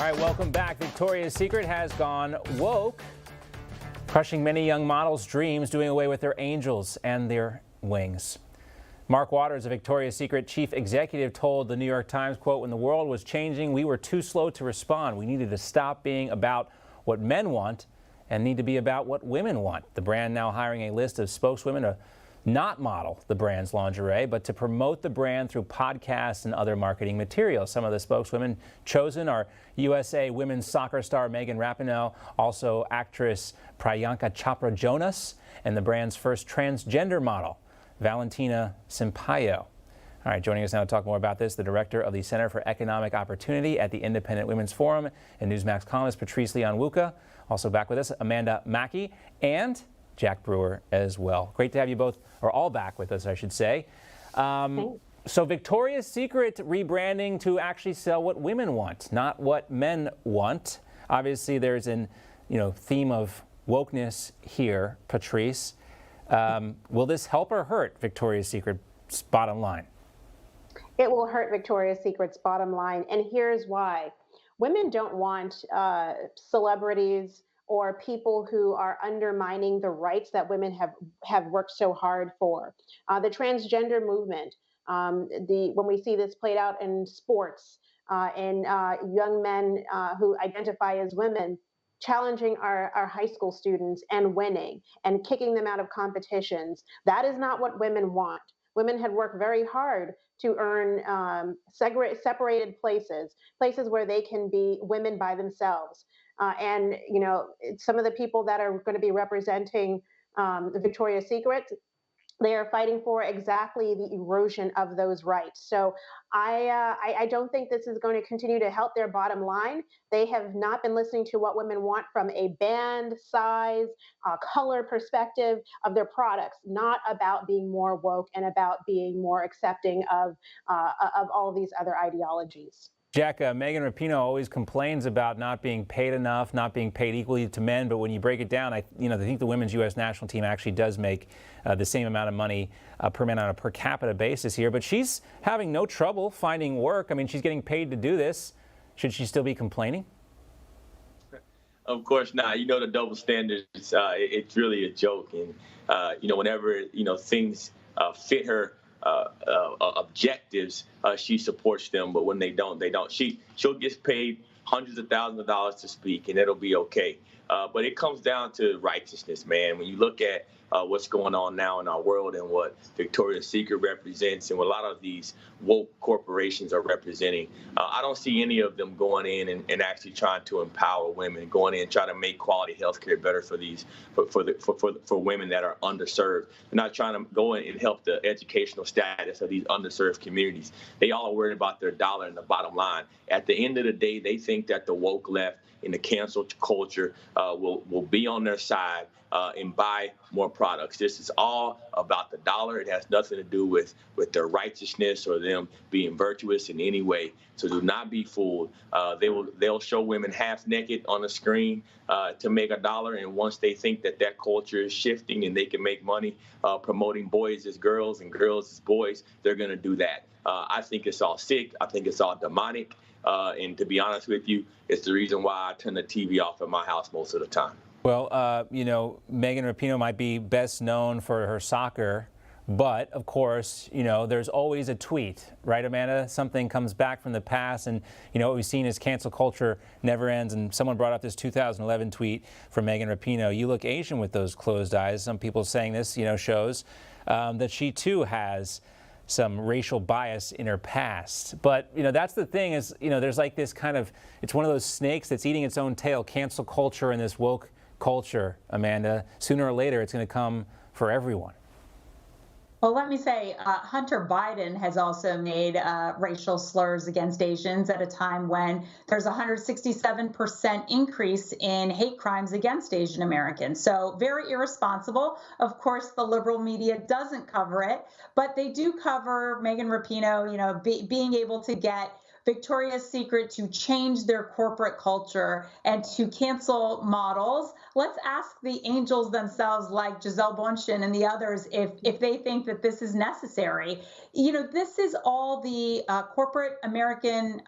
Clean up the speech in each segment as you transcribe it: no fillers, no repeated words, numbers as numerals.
All right, welcome back. Victoria's Secret has gone woke, crushing many young models' dreams, doing away with their angels and their wings. Mark Waters, a Victoria's Secret chief executive, told the New York Times, quote, "When the world was changing, we were too slow to respond. We needed to stop being about what men want and need to be about what women want." The brand now hiring a list of spokeswomen to not model the brand's lingerie, but to promote the brand through podcasts and other marketing materials. Some of the spokeswomen chosen are USA women's soccer star Megan Rapinoe, also actress Priyanka Chopra Jonas, and the brand's first transgender model, Valentina Sampaio. All right, joining us now to talk more about this, the director of the Center for Economic Opportunity at the Independent Women's Forum and Newsmax columnist Patrice Leon-Wuka. Also back with us, Amanda Mackey and Jack Brewer as well. Great to have you both, or all back with us, I should say. So Victoria's Secret rebranding to actually sell what women want, not what men want. Obviously, there's an theme of wokeness here, Patrice. Will this help or hurt Victoria's Secret's bottom line? It will hurt Victoria's Secret's bottom line, and here's why. Women don't want celebrities or people who are undermining the rights that women have worked so hard for. The transgender movement, when we see this played out in sports, and young men who identify as women, challenging our high school students and winning and kicking them out of competitions. That is not what women want. Women had worked very hard to earn separated places where they can be women by themselves. And some of the people that are going to be representing the Victoria's Secret, they are fighting for exactly the erosion of those rights. So I don't think this is going to continue to help their bottom line. They have not been listening to what women want from a band, size, color perspective of their products, not about being more woke and about being more accepting of all these other ideologies. Jack, Megan Rapinoe always complains about not being paid enough, not being paid equally to men. But when you break it down, I think the women's U.S. national team actually does make the same amount of money per man on a per capita basis here. But she's having no trouble finding work. I mean, she's getting paid to do this. Should she still be complaining? Of course not. The double standards, it's really a joke. And, whenever, things fit her objectives, she supports them, but when they don't, they don't. She'll get paid hundreds of thousands of dollars to speak, and it'll be okay. But it comes down to righteousness, man. When you look at what's going on now in our world and what Victoria's Secret represents and what a lot of these woke corporations are representing, I don't see any of them going in and actually trying to empower women, going in and trying to make quality health care better for women that are underserved. They're not trying to go in and help the educational status of these underserved communities. They all are worried about their dollar and the bottom line. At the end of the day, they think that the woke left and the cancel culture will be on their side and buy more products. This is all about the dollar. It has nothing to do with their righteousness or them being virtuous in any way. So do not be fooled. They'll show women half naked on the screen to make $1, and once they think that culture is shifting and they can make money promoting boys as girls and girls as boys, they're going to do that. I think it's all sick. I think it's all demonic. And to be honest with you, it's the reason why I turn the TV off at my house most of the time. Well, Megan Rapinoe might be best known for her soccer, but of course, there's always a tweet, right, Amanda? Something comes back from the past, and what we've seen is cancel culture never ends. And someone brought up this 2011 tweet from Megan Rapinoe. "You look Asian with those closed eyes." Some people saying this, shows that she too has some racial bias in her past. But, that's the thing is, there's like this kind of, it's one of those snakes that's eating its own tail, cancel culture and this woke culture, Amanda. Sooner or later, it's going to come for everyone. Well, let me say, Hunter Biden has also made racial slurs against Asians at a time when there's a 167% increase in hate crimes against Asian Americans. So very irresponsible. Of course, the liberal media doesn't cover it, but they do cover Megan Rapinoe, being able to get Victoria's Secret to change their corporate culture and to cancel models, let's ask the angels themselves, like Gisele Bündchen and the others, if they think that this is necessary. This is all the corporate American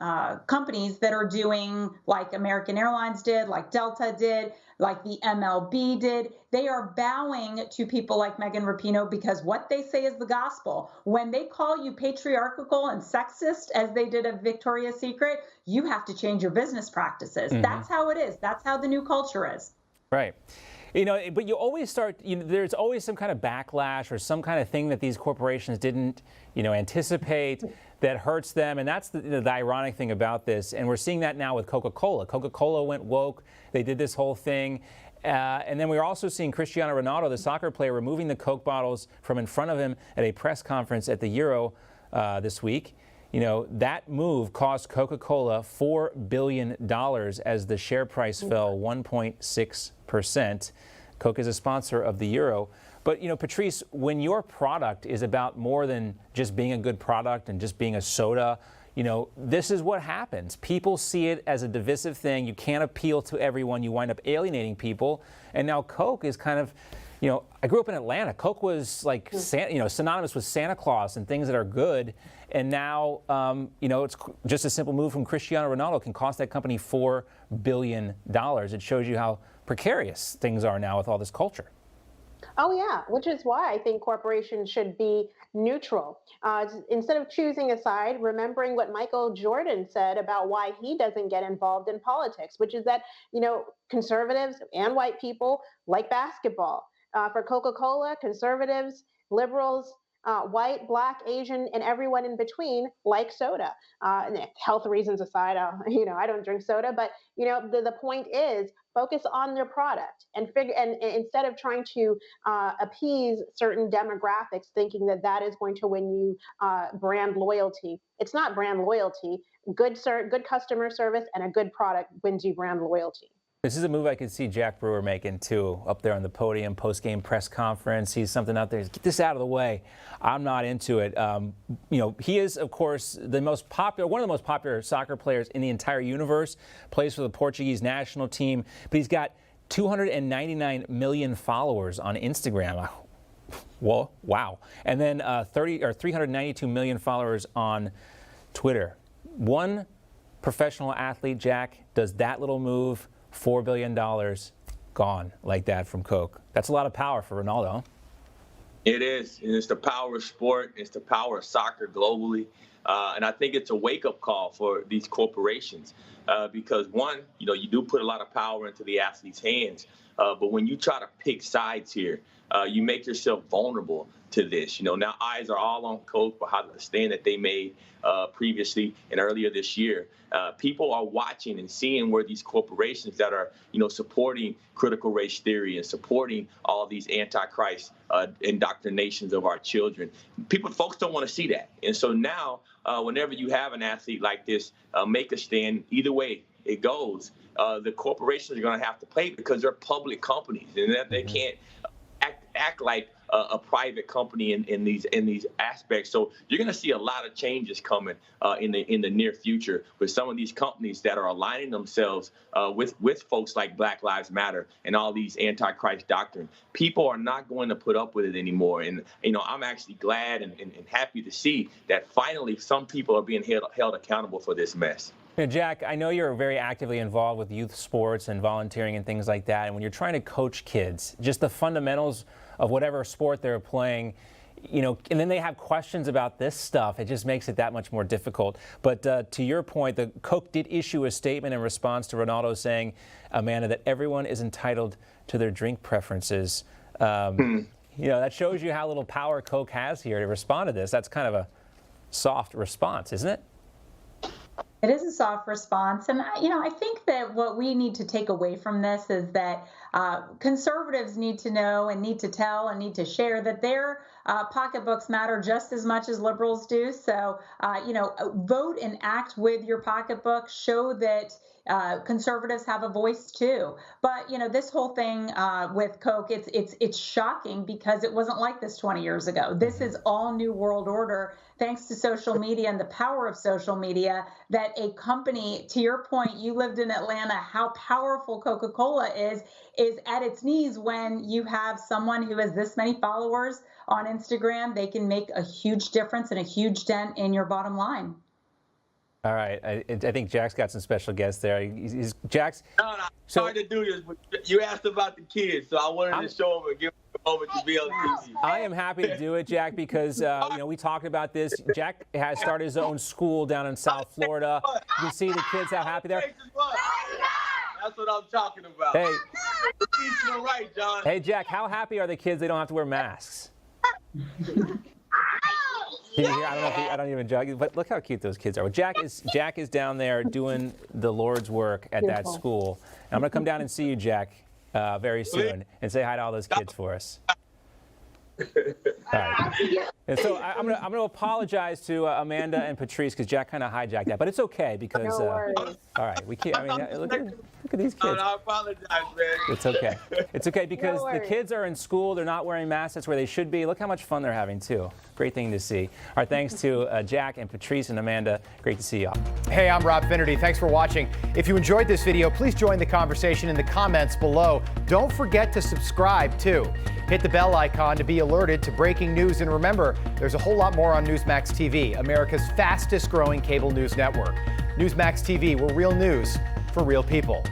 companies that are doing, like American Airlines did, like Delta did, like the MLB did. They are bowing to people like Megan Rapinoe because what they say is the gospel. When they call you patriarchal and sexist, as they did at Victoria's Secret, you have to change your business practices. Mm-hmm. That's how it is. That's how the new culture is. Right. But you always start, there's always some kind of backlash or some kind of thing that these corporations didn't, anticipate that hurts them. And that's the ironic thing about this. And we're seeing that now with Coca-Cola. Coca-Cola went woke. They did this whole thing. And then we're also seeing Cristiano Ronaldo, the soccer player, removing the Coke bottles from in front of him at a press conference at the Euro this week. That move cost Coca-Cola $4 billion as the share price fell 1.6%. Coke is a sponsor of the Euro. But, Patrice, when your product is about more than just being a good product and just being a soda, this is what happens. People see it as a divisive thing. You can't appeal to everyone. You wind up alienating people. And now Coke is kind of, I grew up in Atlanta. Coke was like, synonymous with Santa Claus and things that are good. And now, it's just a simple move from Cristiano Ronaldo can cost that company $4 billion. It shows you how precarious things are now with all this culture. Oh, yeah, which is why I think corporations should be neutral. Instead of choosing a side, remembering what Michael Jordan said about why he doesn't get involved in politics, which is that, conservatives and white people like basketball. For Coca-Cola, conservatives, liberals, white, black, Asian, and everyone in between like soda. And health reasons aside, I don't drink soda, but the point is focus on their product and instead of trying to appease certain demographics, thinking that is going to win you brand loyalty. It's not brand loyalty. Good customer service and a good product wins you brand loyalty. This is a move I could see Jack Brewer making, too, up there on the podium, post-game press conference. Sees something out there. Get this out of the way. I'm not into it. He is, of course, one of the most popular soccer players in the entire universe, plays for the Portuguese national team, but he's got 299 million followers on Instagram. Whoa, wow. And then 392 million followers on Twitter. One professional athlete, Jack, does that little move. $4 billion gone like that from Coke. That's a lot of power for Ronaldo. It is. It's the power of sport. It's the power of soccer globally. And I think it's a wake-up call for these corporations because, one, you do put a lot of power into the athlete's hands. But when you try to pick sides here, you make yourself vulnerable to this. Now eyes are all on Coke for how the stand that they made previously and earlier this year. People are watching and seeing where these corporations that are, supporting critical race theory and supporting all these antichrist indoctrinations of our children. Folks don't want to see that. And so now, whenever you have an athlete like this make a stand, either way it goes, the corporations are going to have to pay because they're public companies and that they can't act like a private company in these aspects. So you're going to see a lot of changes coming in the near future with some of these companies that are aligning themselves with folks like Black Lives Matter and all these antichrist doctrine. People are not going to put up with it anymore. And I'm actually glad and happy to see that finally some people are being held accountable for this mess. Jack, I know you're very actively involved with youth sports and volunteering and things like that. And when you're trying to coach kids, just the fundamentals of whatever sport they're playing, and then they have questions about this stuff, it just makes it that much more difficult. But to your point, the Coke did issue a statement in response to Ronaldo saying, Amanda, that everyone is entitled to their drink preferences. That shows you how little power Coke has here to respond to this. That's kind of a soft response, isn't it? It is a soft response. And, I think that what we need to take away from this is that conservatives need to know and need to tell and need to share that their pocketbooks matter just as much as liberals do. So, vote and act with your pocketbook. Show that conservatives have a voice too. But this whole thing with Coke, it's shocking because it wasn't like this 20 years ago. This is all new world order, thanks to social media and the power of social media. That a company, to your point, you lived in Atlanta, how powerful Coca-Cola is at its knees when you have someone who has this many followers on Instagram. They can make a huge difference and a huge dent in your bottom line. All right, I think Jack's got some special guests there. Jack's. No, sorry to do this, but you asked about the kids, so I wanted to show them and give them a moment to be on TV. I am happy to do it, Jack, because we talked about this. Jack has started his own school down in South Florida. You can see the kids how happy they're. That's what I'm talking about. Hey, you're teaching them right, John. Hey, Jack, how happy are the kids they don't have to wear masks? Can you hear? I don't even judge, but look how cute those kids are. Well, Jack is down there doing the Lord's work at that school. And I'm going to come down and see you, Jack, very soon, and say hi to all those kids for us. All right. And so I'm going to apologize to Amanda and Patrice because Jack kind of hijacked that, but it's okay because. All right, we can't. I mean, look at these kids. I apologize, man. It's okay. It's okay because the kids are in school. They're not wearing masks. That's where they should be. Look how much fun they're having too. Great thing to see. Our thanks to Jack and Patrice and Amanda. Great to see y'all. Hey, I'm Rob Finnerty. Thanks for watching. If you enjoyed this video, please join the conversation in the comments below. Don't forget to subscribe too. Hit the bell icon to be alerted to breaking news. And remember, there's a whole lot more on Newsmax TV, America's fastest growing cable news network. Newsmax TV, we're real news for real people.